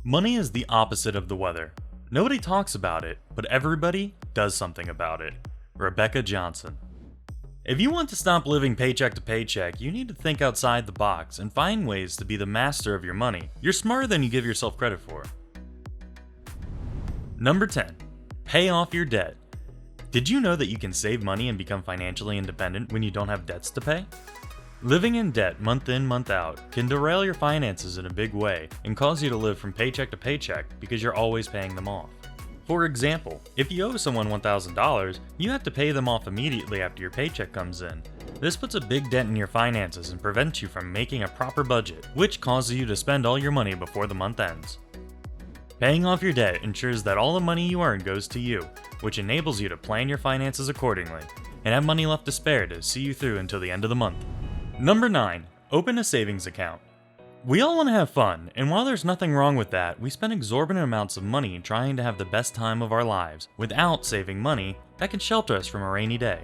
Money is the opposite of the weather. Nobody talks about it, but everybody does something about it. Rebecca Johnson. If you want to stop living paycheck to paycheck, you need to think outside the box and find ways to be the master of your money. You're smarter than you give yourself credit for. Number 10. Pay off your debt. Did you know that you can save money and become financially independent when you don't have debts to pay? Living in debt month in, month out can derail your finances in a big way and cause you to live from paycheck to paycheck because you're always paying them off. For example, if you owe someone $1,000, you have to pay them off immediately after your paycheck comes in. This puts a big dent in your finances and prevents you from making a proper budget, which causes you to spend all your money before the month ends. Paying off your debt ensures that all the money you earn goes to you, which enables you to plan your finances accordingly and have money left to spare to see you through until the end of the month. Number 9. Open a savings account. We all want to have fun, and while there's nothing wrong with that, we spend exorbitant amounts of money trying to have the best time of our lives without saving money that can shelter us from a rainy day.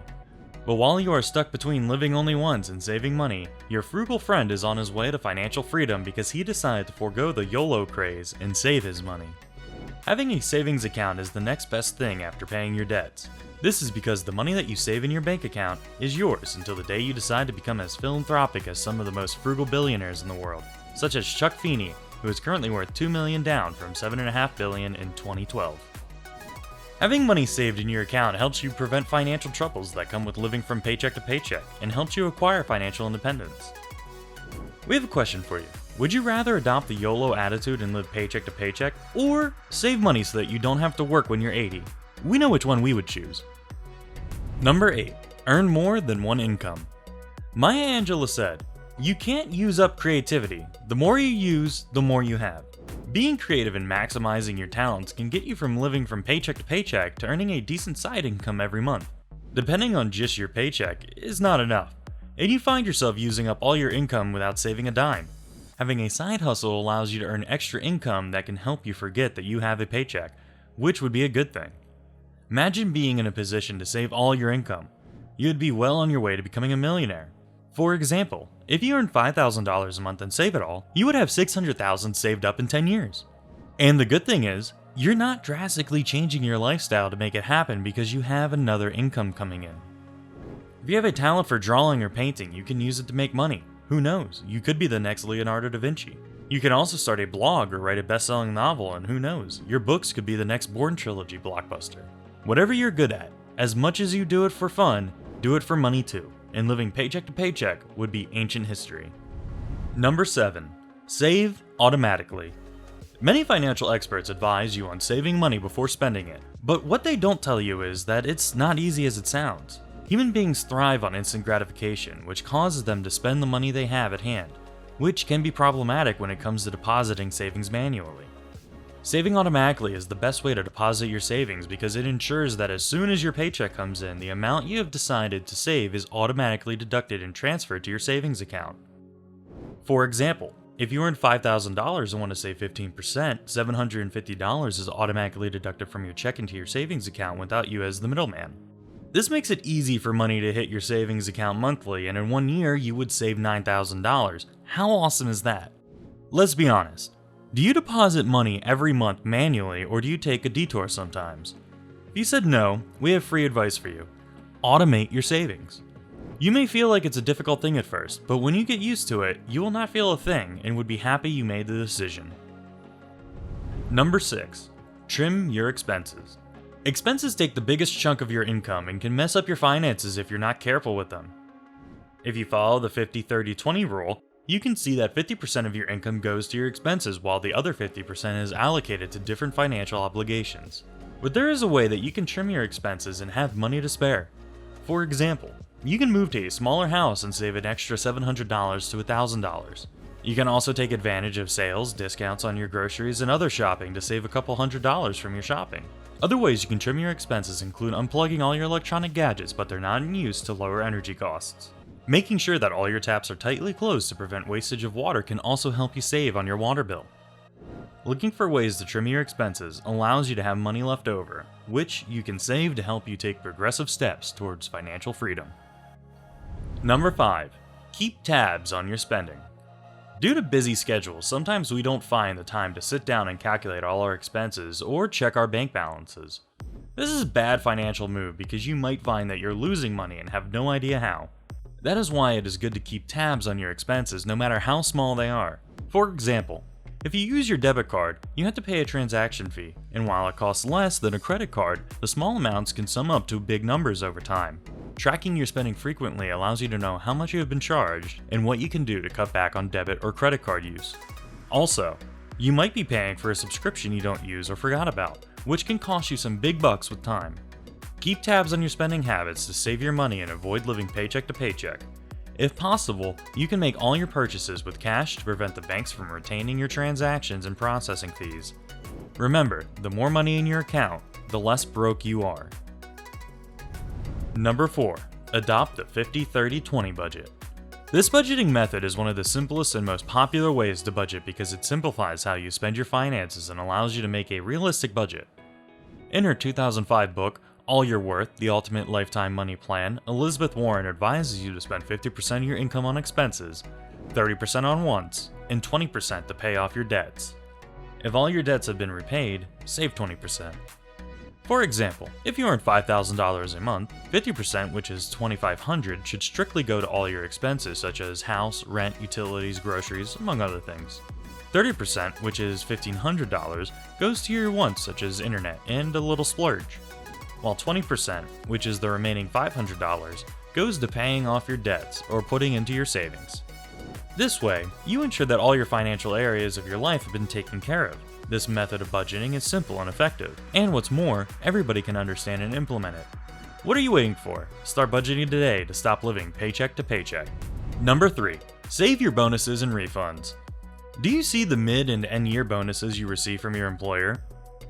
But while you are stuck between living only once and saving money, your frugal friend is on his way to financial freedom because he decided to forego the YOLO craze and save his money. Having a savings account is the next best thing after paying your debts. This is because the money that you save in your bank account is yours until the day you decide to become as philanthropic as some of the most frugal billionaires in the world, such as Chuck Feeney, who is currently worth $2 million down from $7.5 billion in 2012. Having money saved in your account helps you prevent financial troubles that come with living from paycheck to paycheck and helps you acquire financial independence. We have a question for you. Would you rather adopt the YOLO attitude and live paycheck to paycheck, or save money so that you don't have to work when you're 80? We know which one we would choose. Number 8. Earn more than one income. Maya Angelou said, "You can't use up creativity. The more you use, the more you have." Being creative and maximizing your talents can get you from living from paycheck to paycheck to earning a decent side income every month. Depending on just your paycheck is not enough, and you find yourself using up all your income without saving a dime. Having a side hustle allows you to earn extra income that can help you forget that you have a paycheck, which would be a good thing. Imagine being in a position to save all your income. You'd be well on your way to becoming a millionaire. For example, if you earn $5,000 a month and save it all, you would have $600,000 saved up in 10 years. And the good thing is, you're not drastically changing your lifestyle to make it happen because you have another income coming in. If you have a talent for drawing or painting, you can use it to make money. Who knows, you could be the next Leonardo da Vinci. You can also start a blog or write a best-selling novel, and who knows, your books could be the next Bourne trilogy blockbuster. Whatever you're good at, as much as you do it for fun, do it for money too, and living paycheck to paycheck would be ancient history. Number 7. Save automatically. Many financial experts advise you on saving money before spending it, but what they don't tell you is that it's not easy as it sounds. Human beings thrive on instant gratification, which causes them to spend the money they have at hand, which can be problematic when it comes to depositing savings manually. Saving automatically is the best way to deposit your savings because it ensures that as soon as your paycheck comes in, the amount you have decided to save is automatically deducted and transferred to your savings account. For example, if you earn $5,000 and want to save 15%, $750 is automatically deducted from your check into your savings account without you as the middleman. This makes it easy for money to hit your savings account monthly, and in 1 year you would save $9,000. How awesome is that? Let's be honest. Do you deposit money every month manually, or do you take a detour sometimes? If you said no, we have free advice for you. Automate your savings. You may feel like it's a difficult thing at first, but when you get used to it, you will not feel a thing and would be happy you made the decision. Number 6. Trim your expenses. Expenses take the biggest chunk of your income and can mess up your finances if you're not careful with them. If you follow the 50-30-20 rule, you can see that 50% of your income goes to your expenses while the other 50% is allocated to different financial obligations. But there is a way that you can trim your expenses and have money to spare. For example, you can move to a smaller house and save an extra $700 to $1,000. You can also take advantage of sales, discounts on your groceries, and other shopping to save a couple $100s from your shopping. Other ways you can trim your expenses include unplugging all your electronic gadgets but they're not in use to lower energy costs. Making sure that all your taps are tightly closed to prevent wastage of water can also help you save on your water bill. Looking for ways to trim your expenses allows you to have money left over, which you can save to help you take progressive steps towards financial freedom. Number 5. Keep tabs on your spending. Due to busy schedules, sometimes we don't find the time to sit down and calculate all our expenses or check our bank balances. This is a bad financial move because you might find that you're losing money and have no idea how. That is why it is good to keep tabs on your expenses no matter how small they are. For example, if you use your debit card, you have to pay a transaction fee, and while it costs less than a credit card, the small amounts can sum up to big numbers over time. Tracking your spending frequently allows you to know how much you have been charged and what you can do to cut back on debit or credit card use. Also, you might be paying for a subscription you don't use or forgot about, which can cost you some big bucks with time. Keep tabs on your spending habits to save your money and avoid living paycheck to paycheck. If possible, you can make all your purchases with cash to prevent the banks from retaining your transactions and processing fees. Remember, the more money in your account, the less broke you are. Number 4. Adopt the 50-30-20 budget. This budgeting method is one of the simplest and most popular ways to budget because it simplifies how you spend your finances and allows you to make a realistic budget. In her 2005 book, All You're Worth, The Ultimate Lifetime Money Plan, Elizabeth Warren advises you to spend 50% of your income on expenses, 30% on wants, and 20% to pay off your debts. If all your debts have been repaid, save 20%. For example, if you earn $5,000 a month, 50%, which is $2,500, should strictly go to all your expenses such as house, rent, utilities, groceries, among other things. 30%, which is $1,500, goes to your wants such as internet and a little splurge. While 20%, which is the remaining $500, goes to paying off your debts or putting into your savings. This way, you ensure that all your financial areas of your life have been taken care of. This method of budgeting is simple and effective, and what's more, everybody can understand and implement it. What are you waiting for? Start budgeting today to stop living paycheck to paycheck. Number 3. Save your bonuses and refunds. Do you see the mid and end year bonuses you receive from your employer?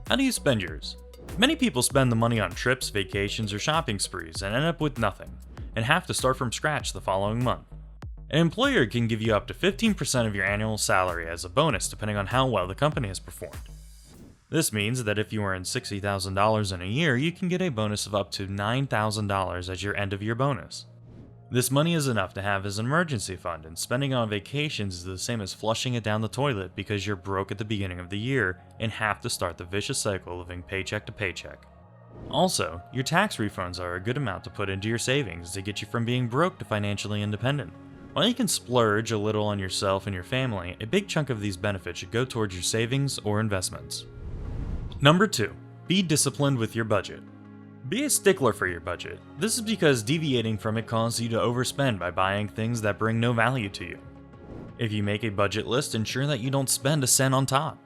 How do you spend yours? Many people spend the money on trips, vacations, or shopping sprees and end up with nothing, and have to start from scratch the following month. An employer can give you up to 15% of your annual salary as a bonus depending on how well the company has performed. This means that if you earn $60,000 in a year, you can get a bonus of up to $9,000 as your end of year bonus. This money is enough to have as an emergency fund, and spending on vacations is the same as flushing it down the toilet because you're broke at the beginning of the year and have to start the vicious cycle of living paycheck to paycheck. Also, your tax refunds are a good amount to put into your savings to get you from being broke to financially independent. While you can splurge a little on yourself and your family, a big chunk of these benefits should go towards your savings or investments. Number 2. Be disciplined with your budget. Be a stickler for your budget. This is because deviating from it causes you to overspend by buying things that bring no value to you. If you make a budget list, ensure that you don't spend a cent on top.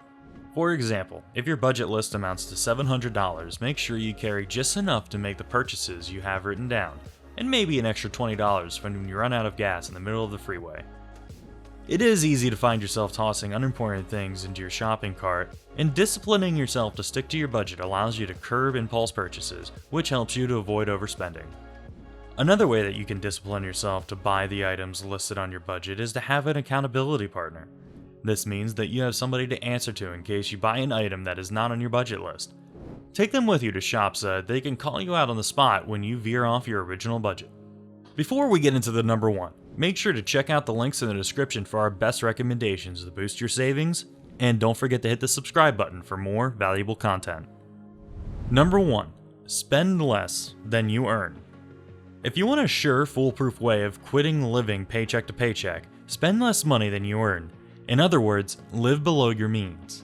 For example, if your budget list amounts to $700, make sure you carry just enough to make the purchases you have written down, and maybe an extra $20 when you run out of gas in the middle of the freeway. It is easy to find yourself tossing unimportant things into your shopping cart, and disciplining yourself to stick to your budget allows you to curb impulse purchases, which helps you to avoid overspending. Another way that you can discipline yourself to buy the items listed on your budget is to have an accountability partner. This means that you have somebody to answer to in case you buy an item that is not on your budget list. Take them with you to shops so that they can call you out on the spot when you veer off your original budget. Before we get into the number 1, make sure to check out the links in the description for our best recommendations to boost your savings, and don't forget to hit the subscribe button for more valuable content. Number 1. Spend less than you earn. If you want a sure, foolproof way of quitting living paycheck to paycheck, spend less money than you earn. In other words, live below your means.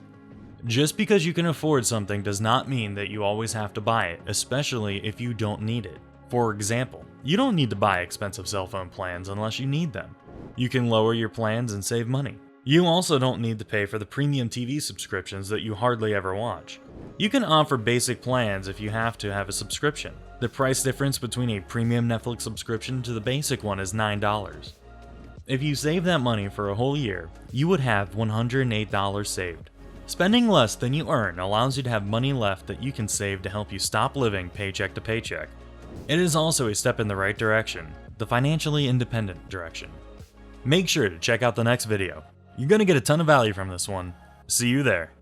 Just because you can afford something does not mean that you always have to buy it, especially if you don't need it. For example, you don't need to buy expensive cell phone plans unless you need them. You can lower your plans and save money. You also don't need to pay for the premium TV subscriptions that you hardly ever watch. You can opt for basic plans if you have to have a subscription. The price difference between a premium Netflix subscription to the basic one is $9. If you save that money for a whole year, you would have $108 saved. Spending less than you earn allows you to have money left that you can save to help you stop living paycheck to paycheck. It is also a step in the right direction, the financially independent direction. Make sure to check out the next video. You're going to get a ton of value from this one. See you there.